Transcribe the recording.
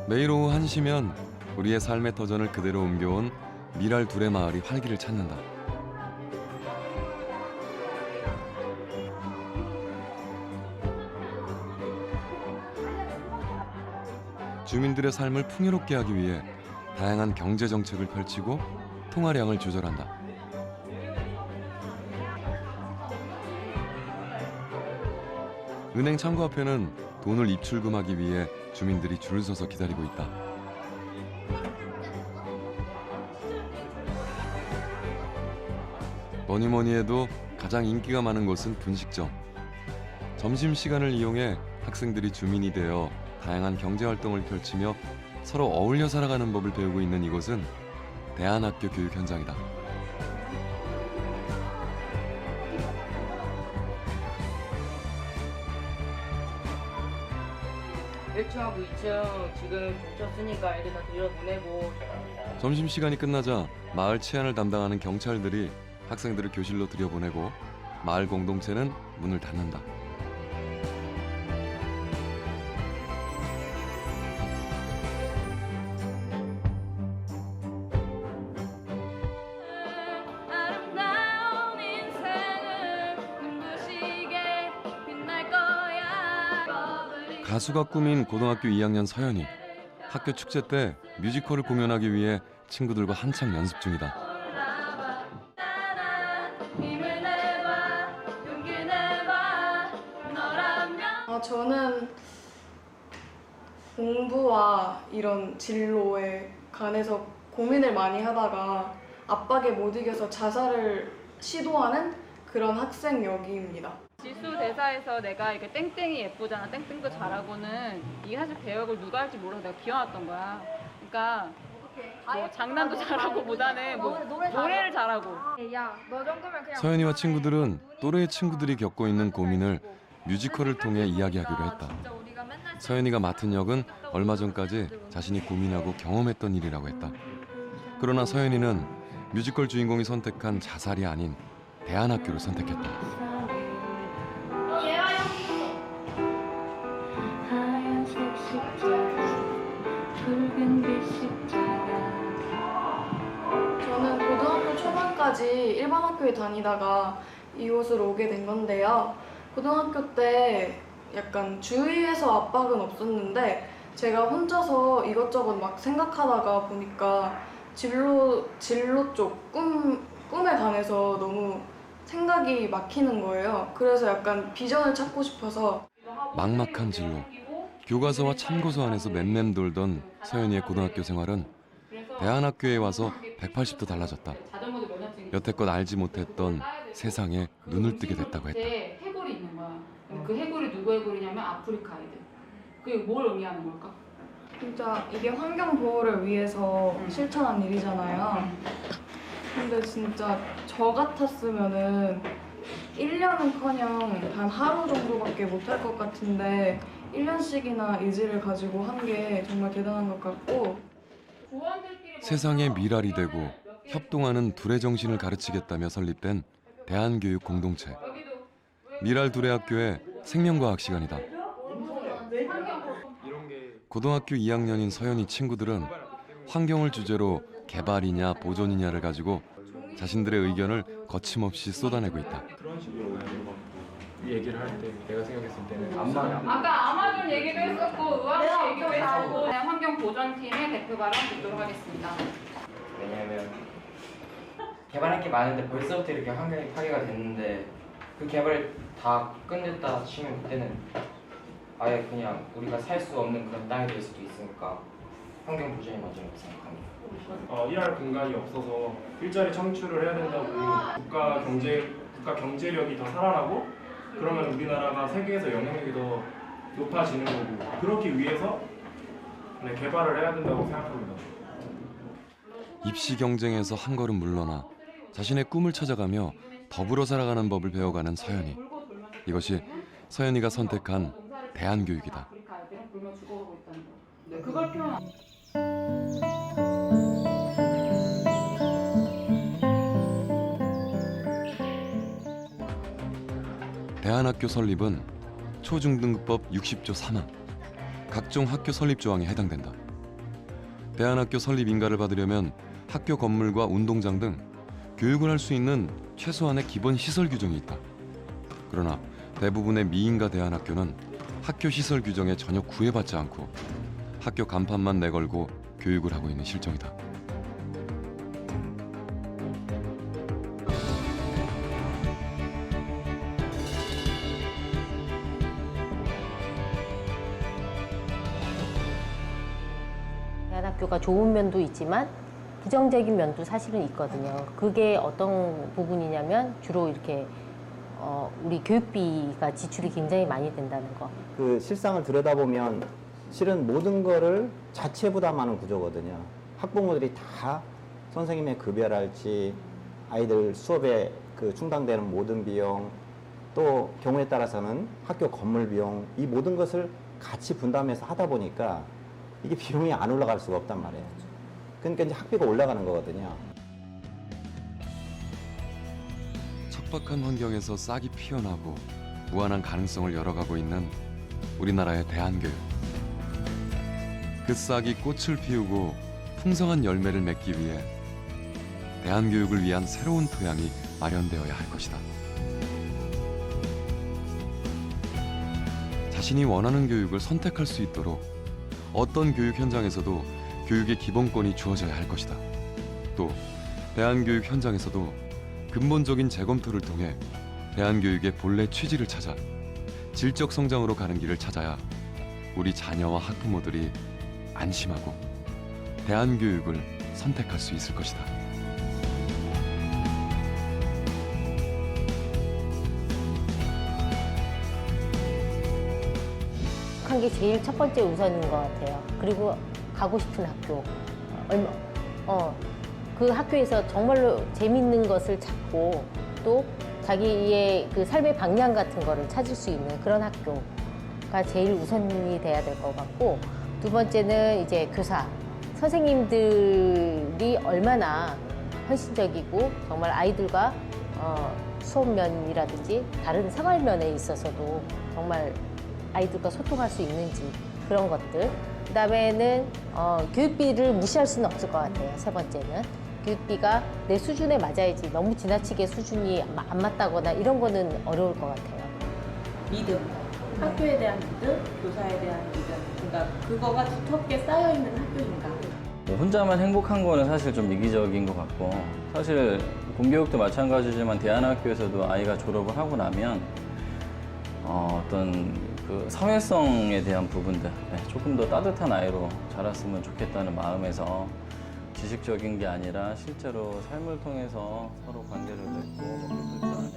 매일 오후 1시면 우리의 삶의 터전을 그대로 옮겨온 미랄 둘의 마을이 활기를 찾는다. 주민들의 삶을 풍요롭게 하기 위해 다양한 경제 정책을 펼치고 통화량을 조절한다. 은행 창구 앞에는 돈을 입출금하기 위해 주민들이 줄을 서서 기다리고 있다. 뭐니 해도 가장 인기가 많은 곳은 분식점. 점심시간을 이용해 학생들이 주민이 되어 다양한 경제활동을 펼치며 서로 어울려 살아가는 법을 배우고 있는 이곳은 대안학교 교육 현장이다. 1층하고 2층 지금 겹쳤으니까 애들 다 들여보내고. 점심시간이 끝나자 마을 치안을 담당하는 경찰들이 학생들을 교실로 들여보내고 마을 공동체는 문을 닫는다. 가수가 꿈인 고등학교 2학년 서연이 학교 축제 때 뮤지컬을 공연하기 위해 친구들과 한창 연습 중이다. 저는 공부와 이런 진로에 관해서 고민을 많이 하다가 압박에 못 이겨서 자살을 시도하는 그런 학생역입니다. 지수 대사에서 내가 이게 땡땡이 예쁘잖아, 땡땡도 잘하고는 이게 사실 배역을 누가 할지 몰라서 내가 비워놨던 거야. 그러니까 뭐 장난도 잘하고 보다는 뭐 노래를 잘하고. 서연이와 친구들은 또래의 친구들이 겪고 있는 고민을 뮤지컬을 통해 이야기하기로 했다. 서연이가 맡은 역은 얼마 전까지 자신이 고민하고 경험했던 일이라고 했다. 그러나 서연이는 뮤지컬 주인공이 선택한 자살이 아닌 대안학교를 선택했다. 저는 고등학교 초반까지 일반 학교에 다니다가 이곳으로 오게 된 건데요. 고등학교 때 약간 주위에서 압박은 없었는데 제가 혼자서 이것저것 막 생각하다가 보니까 진로 쪽 꿈에 관해서 너무 생각이 막히는 거예요. 그래서 약간 비전을 찾고 싶어서. 막막한 진로, 교과서와 참고서 안에서 맴맴돌던 서연이의 고등학교 생활은 대안학교에 와서 180도 달라졌다. 여태껏 알지 못했던 세상에 눈을 뜨게 됐다고 했다. 해골이 있는 거야. 그 해골이 누구 해골이냐면 아프리카 아이들. 그게 뭘 의미하는 걸까? 진짜 이게 환경 보호를 위해서 실천한 일이잖아요. 근데 진짜 저 같았으면은 1년은커녕 단 하루 정도밖에 못할 것 같은데 1년씩이나 의지를 가지고 한 게 정말 대단한 것 같고. 세상의 미랄이 되고 협동하는 둘의 정신을 가르치겠다며 설립된 대한교육 공동체. 미랄 둘의 학교의 생명과학 시간이다. 고등학교 2학년인 서연이 친구들은 환경을 주제로 개발이냐 보존이냐를 가지고 자신들의 의견을 거침없이 쏟아내고 있다. 그런 식으로 얘기를 할 때 내가 생각했을 때는 아까 아마존 얘기도 했었고 의학시 얘기도 했었고 환경보전팀의 대표 발언 듣도록 하겠습니다. 왜냐하면 개발할 게 많은데 벌써부터 이렇게 환경이 파괴가 됐는데 그 개발을 다 끝냈다 치면 그때는 아예 그냥 우리가 살 수 없는 그런 땅이 될 수도 있으니까 환경 보전이 먼저라고 생각합니다. 일할 공간이 없어서 일자리 창출을 해야 된다고 국가 경제력이 더 살아나고 그러면 우리나라가 세계에서 영향력이 더 높아지는 거고 그렇기 위해서 개발을 해야 된다고 생각합니다. 입시 경쟁에서 한 걸음 물러나 자신의 꿈을 찾아가며 더불어 살아가는 법을 배워가는 서연이. 이것이 서연이가 선택한 대안교육이다. 그걸 표현. 대한학교 설립은 초중등급법 60조 3항, 각종 학교 설립 조항에 해당된다. 대한학교 설립 인가를 받으려면 학교 건물과 운동장 등 교육을 할 수 있는 최소한의 기본 시설 규정이 있다. 그러나 대부분의 미인가 대한학교는 학교 시설 규정에 전혀 구애받지 않고 학교 간판만 내걸고 교육을 하고 있는 실정이다. 대한학교가 좋은 면도 있지만 부정적인 면도 사실은 있거든요. 그게 어떤 부분이냐면 주로 이렇게 우리 교육비가 지출이 굉장히 많이 된다는 거. 그 실상을 들여다보면 실은 모든 거를 자체 부담하는 구조거든요. 학부모들이 다 선생님의 급여랄지 아이들 수업에 그 충당되는 모든 비용, 또 경우에 따라서는 학교 건물 비용, 이 모든 것을 같이 분담해서 하다 보니까 이게 비용이 안 올라갈 수가 없단 말이에요. 그러니까 이제 학비가 올라가는 거거든요. 척박한 환경에서 싹이 피어나고 무한한 가능성을 열어가고 있는 우리나라의 대한교육. 그 싹이 꽃을 피우고 풍성한 열매를 맺기 위해 대한교육을 위한 새로운 토양이 마련되어야 할 것이다. 자신이 원하는 교육을 선택할 수 있도록 어떤 교육 현장에서도 교육의 기본권이 주어져야 할 것이다. 또 대한교육 현장에서도 근본적인 재검토를 통해 대한교육의 본래 취지를 찾아 질적 성장으로 가는 길을 찾아야 우리 자녀와 학부모들이 안심하고 대한교육을 선택할 수 있을 것이다. 한 게 제일 첫 번째 우선인 것 같아요. 그리고 가고 싶은 학교. 그 학교에서 정말로 재밌는 것을 찾고 또 자기의 그 삶의 방향 같은 거를 찾을 수 있는 그런 학교가 제일 우선이 돼야 될 것 같고, 두 번째는 이제 교사, 선생님들이 얼마나 헌신적이고 정말 아이들과 수업 면이라든지 다른 생활 면에 있어서도 정말 아이들과 소통할 수 있는지 그런 것들. 그다음에는 교육비를 무시할 수는 없을 것 같아요. 세 번째는 교육비가 내 수준에 맞아야지 너무 지나치게 수준이 안 맞다거나 이런 거는 어려울 것 같아요. 믿음, 학교에 대한 믿음, 교사에 대한 믿음, 그러니까 그거가 두텁게 쌓여있는 학교인가. 혼자만 행복한 거는 사실 좀 이기적인 것 같고, 사실 공교육도 마찬가지지만 대안학교에서도 아이가 졸업을 하고 나면 어떤 그 사회성에 대한 부분들, 조금 더 따뜻한 아이로 자랐으면 좋겠다는 마음에서 지식적인 게 아니라 실제로 삶을 통해서 서로 관계를 맺고